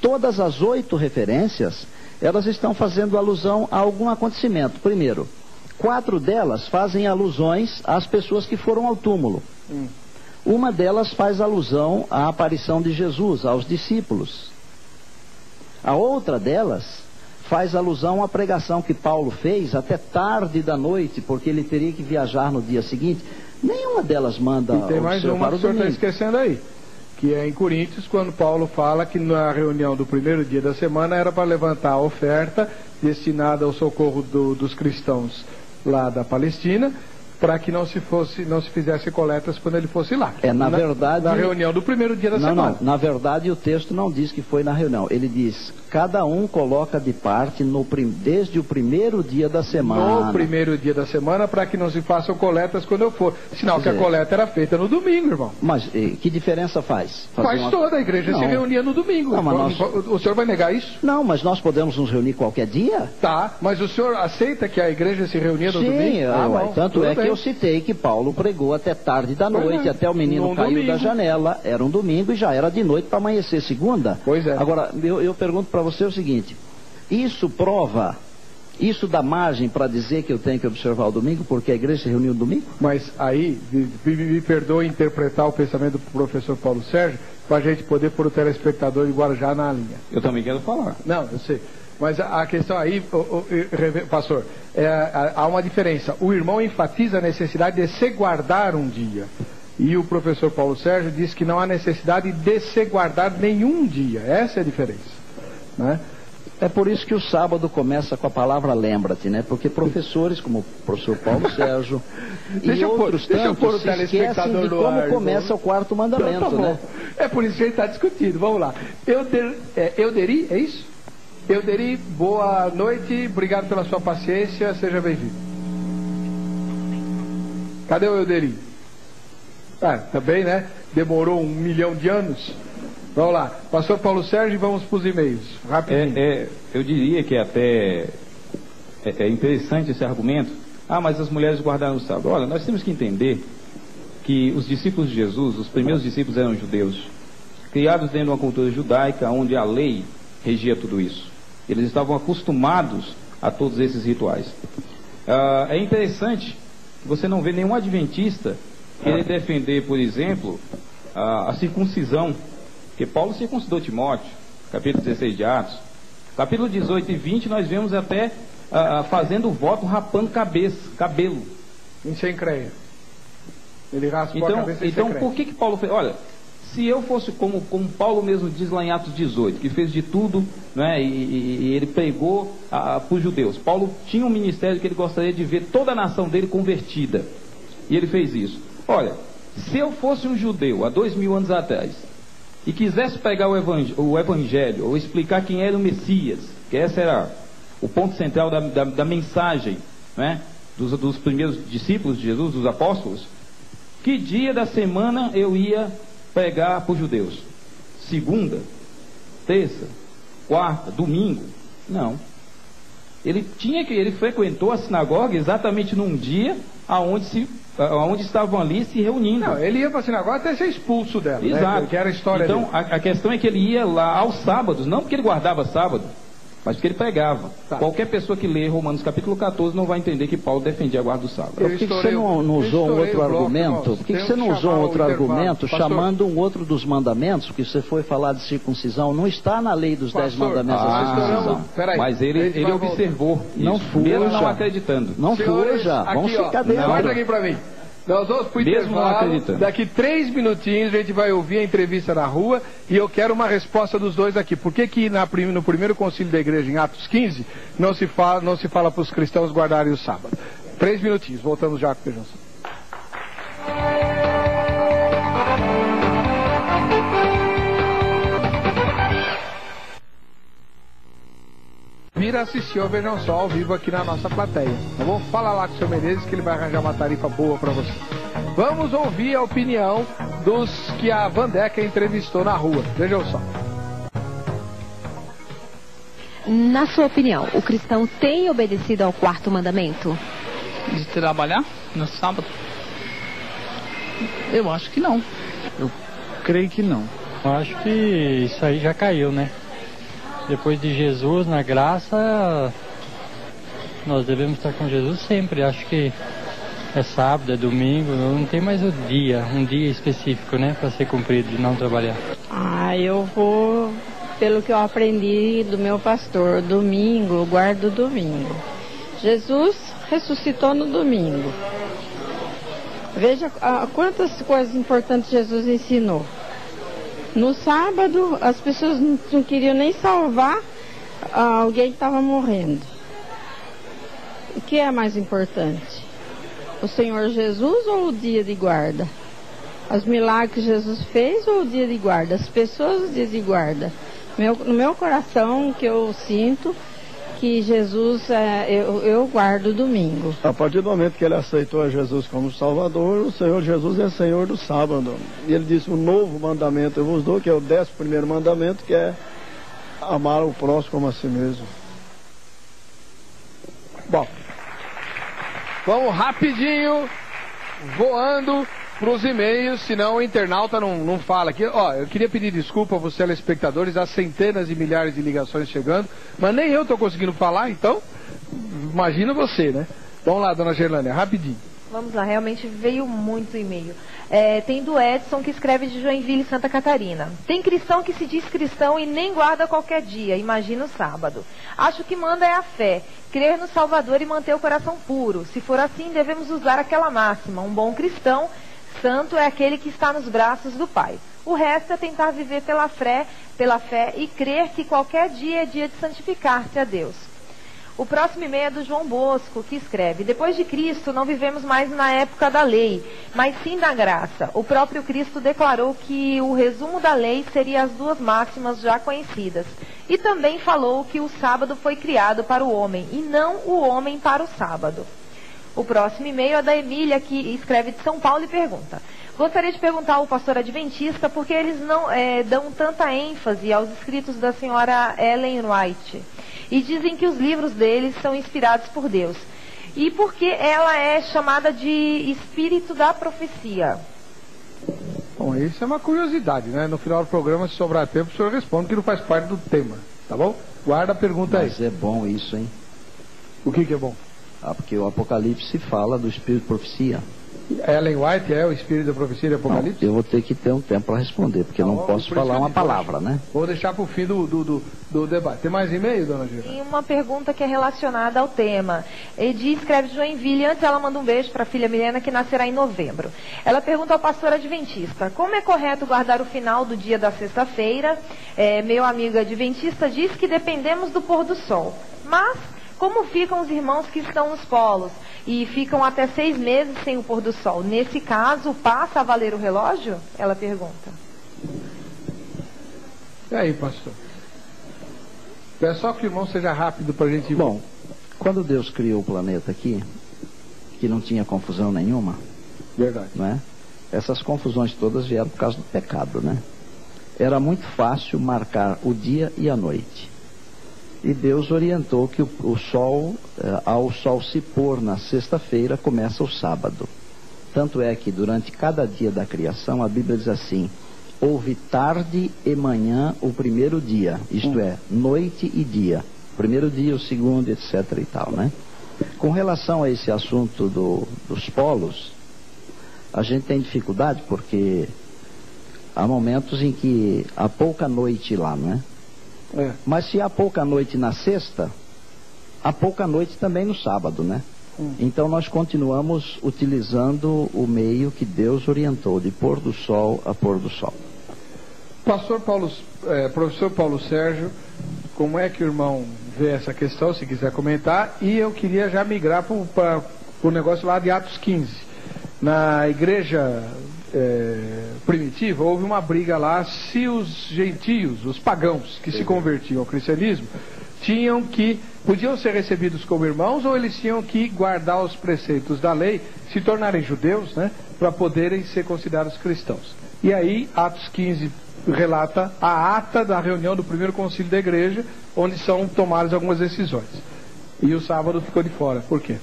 Todas as 8 referências, elas estão fazendo alusão a algum acontecimento. Primeiro, 4 delas fazem alusões às pessoas que foram ao túmulo. Uma delas faz alusão à aparição de Jesus, aos discípulos. A outra delas faz alusão à pregação que Paulo fez até tarde da noite, porque ele teria que viajar no dia seguinte. Nenhuma delas manda observar o domingo. E tem mais uma que o senhor está esquecendo aí, que é em Coríntios, quando Paulo fala que na reunião do primeiro dia da semana era para levantar a oferta destinada ao socorro dos cristãos lá da Palestina, para que não se fizesse coletas quando ele fosse lá. Na verdade... Na reunião do primeiro dia da semana. Não, na verdade o texto não diz que foi na reunião. Ele diz, cada um coloca de parte desde o primeiro dia da semana. No primeiro dia da semana, para que não se façam coletas quando eu for. Sinal que a coleta era feita no domingo, irmão. Mas que diferença faz? Faz toda, a igreja se reunia no domingo. Não, mas o senhor vai negar isso? Não, mas nós podemos nos reunir qualquer dia? Tá, mas o senhor aceita que a igreja se reunia no domingo? Sim, tanto é que eu citei que Paulo pregou até tarde da noite, até o menino caiu da janela, era um domingo e já era de noite para amanhecer segunda. Pois é. Agora, eu pergunto para você o seguinte, isso dá margem para dizer que eu tenho que observar o domingo, porque a igreja se reuniu no domingo? Mas aí, me perdoe interpretar o pensamento do professor Paulo Sérgio, para a gente poder pôr o telespectador de Guarujá na linha. Eu também quero falar. Não, eu sei. Mas a questão aí, pastor, há uma diferença. O irmão enfatiza a necessidade de se guardar um dia. E o professor Paulo Sérgio diz que não há necessidade de se guardar nenhum dia. Essa é a diferença, né? É por isso que o sábado começa com a palavra lembra-te, né? Porque professores como o professor Paulo Sérgio e outros tantos se esquecem de como começa o 4º mandamento, então, né? É por isso que a gente está discutindo. Vamos lá. Euderi, é isso? Euderi, boa noite, obrigado pela sua paciência, seja bem-vindo. Cadê o Euderi? Também, né? Demorou 1 milhão de anos. Vamos lá, pastor Paulo Sérgio, vamos para os e-mails, rapidinho. Eu diria que até é interessante esse argumento. Mas as mulheres guardaram o sábado. Olha, nós temos que entender que os discípulos de Jesus, os primeiros discípulos eram judeus, criados dentro de uma cultura judaica, onde a lei regia tudo isso. Eles estavam acostumados a todos esses rituais. É interessante que você não vê nenhum adventista querer defender, por exemplo, a circuncisão, porque Paulo circuncidou Timóteo, capítulo 16 de Atos. Capítulo 18 e 20 nós vemos até fazendo o voto rapando cabelo. Em sem creia. Ele raspou a cabeça em sem creia. Por que Paulo fez? Olha, se eu fosse como Paulo mesmo diz lá em Atos 18, que fez de tudo, né, e ele pregou para os judeus. Paulo tinha um ministério que ele gostaria de ver toda a nação dele convertida. E ele fez isso. Olha, se eu fosse um judeu há 2000 anos atrás e quisesse pegar o evangelho ou explicar quem era o Messias, que esse era o ponto central da mensagem, né, dos primeiros discípulos de Jesus, dos apóstolos, que dia da semana eu ia pregar para os judeus? Segunda, terça, quarta, domingo? Não. Ele frequentou a sinagoga exatamente num dia onde estavam ali se reunindo. Não, ele ia para a sinagoga até ser expulso dela. Exato. Né? Que era a história então, dele. A questão é que ele ia lá aos sábados, não porque ele guardava sábado, mas porque ele pregava. Tá. Qualquer pessoa que lê Romanos capítulo 14 não vai entender que Paulo defendia a guarda do sábado. Por que você não usou um outro argumento? Por que você não usou um outro argumento chamando um outro dos mandamentos? Porque você foi falar de circuncisão, não está na lei dos 10 mandamentos da circuncisão. Mas ele observou não isso, mesmo não acreditando. Não fuja, vamos ficar dentro. Guarda aqui para mim. Nós vamos para o intervalo. Daqui 3 minutinhos a gente vai ouvir a entrevista na rua e eu quero uma resposta dos dois aqui. Por que no primeiro concílio da igreja, em Atos 15, não se fala para os cristãos guardarem o sábado? 3 minutinhos, voltamos já com o Feijão. Vir assistir ao Vejam Só ao vivo aqui na nossa plateia. Eu vou falar lá com o seu Menezes que ele vai arranjar uma tarifa boa para você. Vamos ouvir a opinião dos que a Vandeca entrevistou na rua. Vejam só. Na sua opinião, o cristão tem obedecido ao 4º mandamento? De trabalhar no sábado? Eu acho que não. Eu creio que não. Eu acho que isso aí já caiu, né? Depois de Jesus, na graça, nós devemos estar com Jesus sempre. Acho que é sábado, é domingo, não tem mais um dia específico, né, para ser cumprido, de não trabalhar. Eu vou pelo que eu aprendi do meu pastor. Domingo, eu guardo domingo. Jesus ressuscitou no domingo. Veja quantas coisas importantes Jesus ensinou. No sábado, as pessoas não queriam nem salvar alguém que estava morrendo. O que é mais importante? O Senhor Jesus ou o dia de guarda? Os milagres que Jesus fez ou o dia de guarda? As pessoas o dia de guarda. No meu coração, que eu sinto que Jesus, eu guardo domingo. A partir do momento que ele aceitou a Jesus como Salvador, o Senhor Jesus é Senhor do sábado. E ele disse: um novo mandamento eu vos dou, que é o 11º mandamento, que é amar o próximo como a si mesmo. Bom, vamos rapidinho, voando para os e-mails, senão o internauta não fala aqui. Eu queria pedir desculpa aos telespectadores, há centenas de milhares de ligações chegando, mas nem eu estou conseguindo falar, então imagina você, né? Vamos lá, dona Gerlânia, rapidinho. Vamos lá, realmente veio muito e-mail. Tem do Edson, que escreve de Joinville, Santa Catarina. Tem cristão que se diz cristão e nem guarda qualquer dia, imagina o sábado. Acho que manda é a fé, crer no Salvador e manter o coração puro. Se for assim, devemos usar aquela máxima: um bom cristão santo é aquele que está nos braços do Pai. O resto é tentar viver pela fé e crer que qualquer dia é dia de santificar-se a Deus. O próximo e-mail é do João Bosco, que escreve: depois de Cristo não vivemos mais na época da lei, mas sim da graça. O próprio Cristo declarou que o resumo da lei seria as duas máximas já conhecidas. E também falou que o sábado foi criado para o homem e não o homem para o sábado. O próximo e-mail é da Emília, que escreve de São Paulo e pergunta: gostaria de perguntar ao pastor adventista por que eles não dão tanta ênfase aos escritos da senhora Ellen White e dizem que os livros deles são inspirados por Deus. E por que ela é chamada de espírito da profecia? Bom, isso é uma curiosidade, né? No final do programa, se sobrar tempo, o senhor responde, que não faz parte do tema, tá bom? Guarda a pergunta aí. Mas é bom isso, hein? O que é bom? Porque o Apocalipse fala do espírito de profecia. Ellen White é o espírito da profecia de Apocalipse? Não, eu vou ter que ter um tempo para responder, porque eu não posso falar uma palavra, né? Vou deixar para o fim do debate. Tem mais e-mail, dona Gira? Tem uma pergunta que é relacionada ao tema. Edi escreve de Joinville. Antes ela manda um beijo para a filha Milena, que nascerá em novembro. Ela pergunta ao pastor adventista: como é correto guardar o final do dia da sexta-feira? Meu amigo adventista diz que dependemos do pôr do sol. Mas como ficam os irmãos que estão nos polos e ficam até 6 meses sem o pôr do sol? Nesse caso, passa a valer o relógio? Ela pergunta. E aí, pastor? É só que o irmão seja rápido para a gente ir. Bom, quando Deus criou o planeta aqui, que não tinha confusão nenhuma, verdade, não é? Essas confusões todas vieram por causa do pecado, né? Era muito fácil marcar o dia e a noite. E Deus orientou que ao sol se pôr na sexta-feira, começa o sábado. Tanto é que durante cada dia da criação, a Bíblia diz assim: houve tarde e manhã o primeiro dia, isto é, noite e dia. Primeiro dia, o segundo, etc. e tal, né? Com relação a esse assunto dos polos, a gente tem dificuldade porque há momentos em que há pouca noite lá, não é? Mas se há pouca noite na sexta, há pouca noite também no sábado, né? Então nós continuamos utilizando o meio que Deus orientou, de pôr do sol a pôr do sol. Professor Paulo Sérgio, como é que o irmão vê essa questão, se quiser comentar? E eu queria já migrar para o negócio lá de Atos 15. Na igreja primitiva, houve uma briga lá se os gentios, os pagãos que se convertiam ao cristianismo, podiam ser recebidos como irmãos, ou eles tinham que guardar os preceitos da lei, se tornarem judeus, né, para poderem ser considerados cristãos. E aí, Atos 15 relata a ata da reunião do primeiro concílio da igreja, onde são tomadas algumas decisões. E o sábado ficou de fora. Por quê?